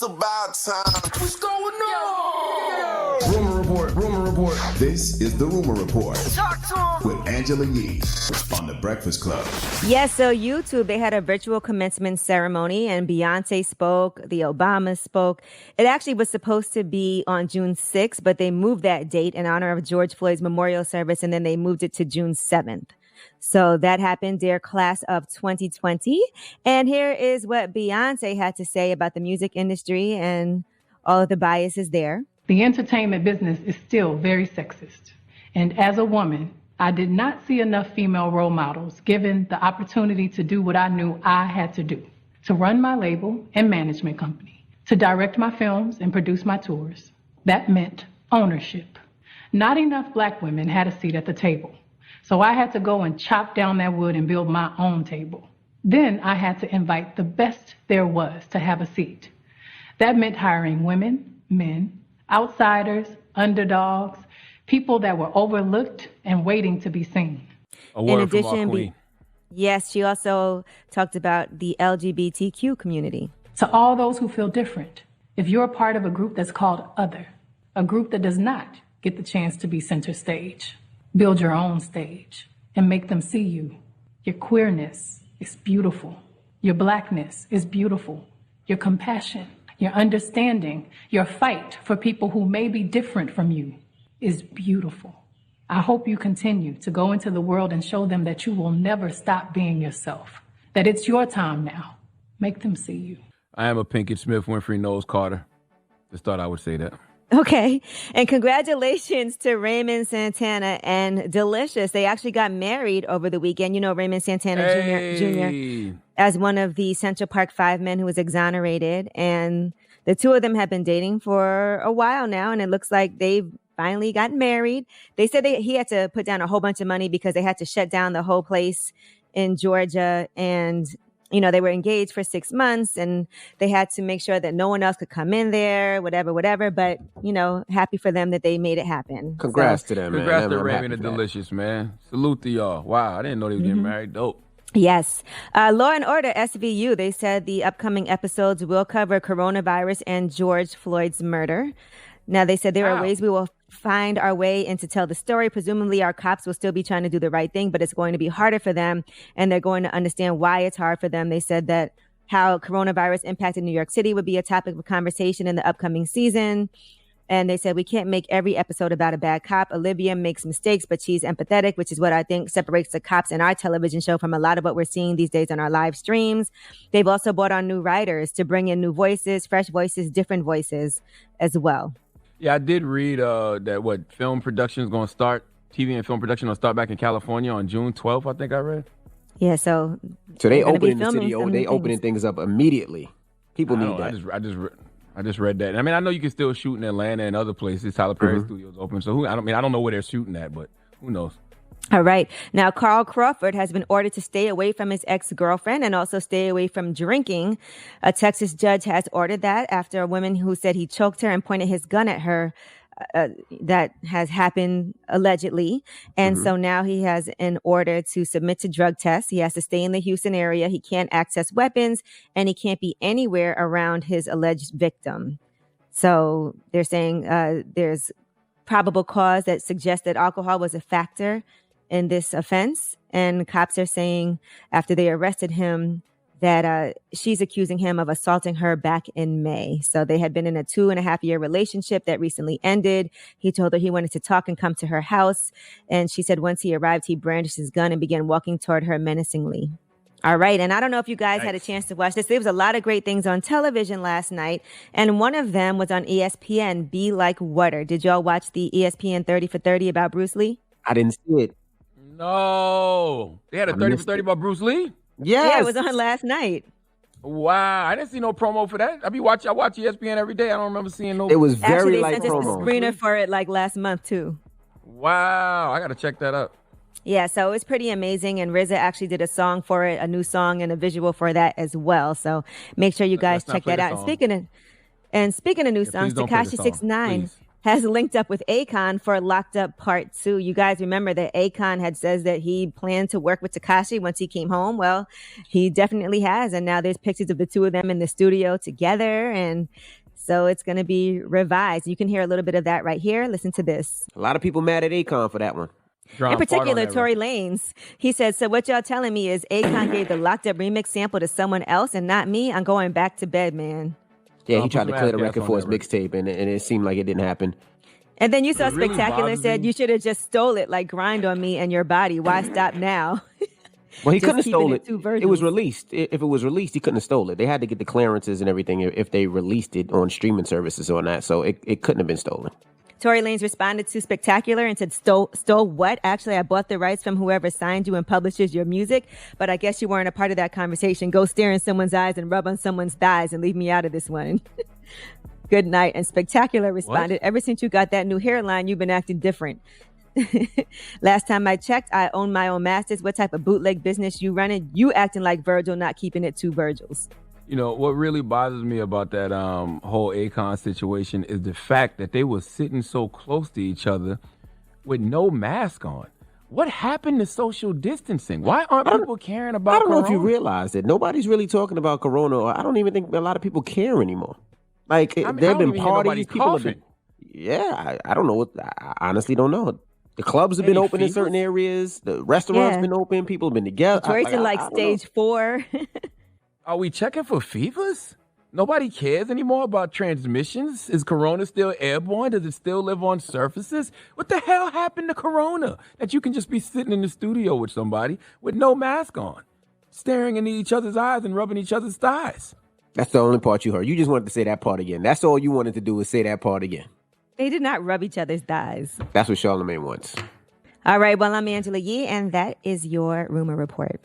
about time. What's going on? Rumor report. This is the Rumor Report Talk to him. with Angela Yee on The Breakfast Club. Yes, so YouTube, they had a virtual commencement ceremony and Beyonce spoke, the Obamas spoke. It actually was supposed to be on June 6th, but they moved that date in honor of George Floyd's memorial service, and then they moved it to June 7th. So that happened, dear class of 2020. And here is what Beyonce had to say about the music industry and all of the biases there. The entertainment business is still very sexist. And as a woman, I did not see enough female role models given the opportunity to do what I knew I had to do, to run my label and management company, to direct my films and produce my tours. That meant ownership. Not enough Black women had a seat at the table. So I had to go and chop down that wood and build my own table. Then I had to invite the best there was to have a seat. That meant hiring women, men, outsiders, underdogs, people that were overlooked and waiting to be seen. In addition, yes, she also talked about the LGBTQ community. To all those who feel different, if you're a part of a group that's called other, a group that does not get the chance to be center stage, build your own stage and make them see you. Your queerness is beautiful. Your Blackness is beautiful. Your compassion, your understanding, your fight for people who may be different from you is beautiful. I hope you continue to go into the world and show them that you will never stop being yourself, that it's your time now. Make them see you. I am a Pinkett Smith, Winfrey Knowles Carter. Just thought I would say that. Okay. And congratulations to Raymond Santana and Delicious. They actually got married over the weekend. You know, Raymond Santana Jr. as one of the Central Park Five men who was exonerated. And the two of them have been dating for a while now. And it looks like they've finally gotten married. They said he had to put down a whole bunch of money because they had to shut down the whole place in Georgia. And you know, they were engaged for 6 months and they had to make sure that no one else could come in there, whatever. But, you know, happy for them that they made it happen. Congrats to them, man. Congrats to Raymond and Delicious, man. Salute to y'all. Wow, I didn't know they were getting married. Dope. Yes. Law and Order, SVU, they said the upcoming episodes will cover coronavirus and George Floyd's murder. Now, they said there are ways we will find our way and to tell the story. Presumably, our cops will still be trying to do the right thing, but it's going to be harder for them, and they're going to understand why it's hard for them. They said that how coronavirus impacted New York City would be a topic of conversation in the upcoming season. And they said we can't make every episode about a bad cop. Olivia makes mistakes, but she's empathetic, which is what I think separates the cops in our television show from a lot of what we're seeing these days on our live streams. They've also brought on new writers to bring in new voices, fresh voices, different voices as well. Yeah, I did read that film production is going to start, TV and film production will start back in California on June 12th, I think I read. Yeah, so they opening the city, they opening things up immediately. People need that. I just read that. I mean, I know you can still shoot in Atlanta and other places. Tyler Perry Studios open, so I don't know where they're shooting at, but who knows? All right. Now, Carl Crawford has been ordered to stay away from his ex-girlfriend and also stay away from drinking. A Texas judge has ordered that after a woman who said he choked her and pointed his gun at her. That has happened allegedly. And so now he has an order to submit to drug tests. He has to stay in the Houston area. He can't access weapons and he can't be anywhere around his alleged victim. So they're saying there's probable cause that suggests that alcohol was a factor in this offense. And cops are saying after they arrested him that she's accusing him of assaulting her back in May. So they had been in a 2.5-year relationship that recently ended. He told her he wanted to talk and come to her house. And she said once he arrived, he brandished his gun and began walking toward her menacingly. All right. And I don't know if you guys had a chance to watch this. There was a lot of great things on television last night. And one of them was on ESPN, Be Like Water. Did y'all watch the ESPN 30 for 30 about Bruce Lee? I didn't see it. No. They had a 30 for 30 about Bruce Lee? Yes. Yeah, it was on last night. Wow. I didn't see no promo for that. I watch ESPN every day. I don't remember seeing no. It was very Actually, they light sent us promo. the screener for it like last month, too. Wow. I got to check that out. Yeah, so it was pretty amazing. And RZA actually did a song for it, a new song and a visual for that as well. So make sure you guys check that out. And speaking of new songs, Tekashi 6ix9ine has linked up with Akon for Locked Up Part 2. You guys remember that Akon had says that he planned to work with Tekashi once he came home. Well, he definitely has. And now there's pictures of the two of them in the studio together. And so it's going to be revised. You can hear a little bit of that right here. Listen to this. A lot of people mad at Akon for that one. In particular, Tory Lanez. He said, so what y'all telling me is Akon gave the Locked Up remix sample to someone else and not me? I'm going back to bed, man. Yeah, he tried to clear the record for his mixtape, and it seemed like it didn't happen. And then you saw Spectacular said, you should have just stole it, like Grind on Me and Your Body. Why stop now? Well, he couldn't have stole it. It was released. If it was released, he couldn't have stole it. They had to get the clearances and everything if they released it on streaming services on that. So it couldn't have been stolen. Tory Lanez responded to Spectacular and said, stole what? Actually, I bought the rights from whoever signed you and publishes your music, but I guess you weren't a part of that conversation. Go stare in someone's eyes and rub on someone's thighs and leave me out of this one. Good night. And Spectacular responded, ever since you got that new hairline, you've been acting different. Last time I checked, I own my own masters. What type of bootleg business you running? You acting like Virgil, not keeping it two Virgils. You know, what really bothers me about that whole Akon situation is the fact that they were sitting so close to each other with no mask on. What happened to social distancing? Why aren't people caring about I don't Corona? know if you realize it. Nobody's really talking about Corona, or I don't even think a lot of people care anymore. Like, there have been parties, people have been... Yeah, I don't know. I honestly don't know. The clubs have been open in certain areas. The restaurants have been open. People have been together. Detroit's in like stage 4. Are we checking for fevers? Nobody cares anymore about transmissions. Is Corona still airborne? Does it still live on surfaces? What the hell happened to Corona? That you can just be sitting in the studio with somebody with no mask on, staring into each other's eyes and rubbing each other's thighs. That's the only part you heard. You just wanted to say that part again. That's all you wanted to do was say that part again. They did not rub each other's thighs. That's what Charlamagne wants. All right, well, I'm Angela Yee, and that is your Rumor Report.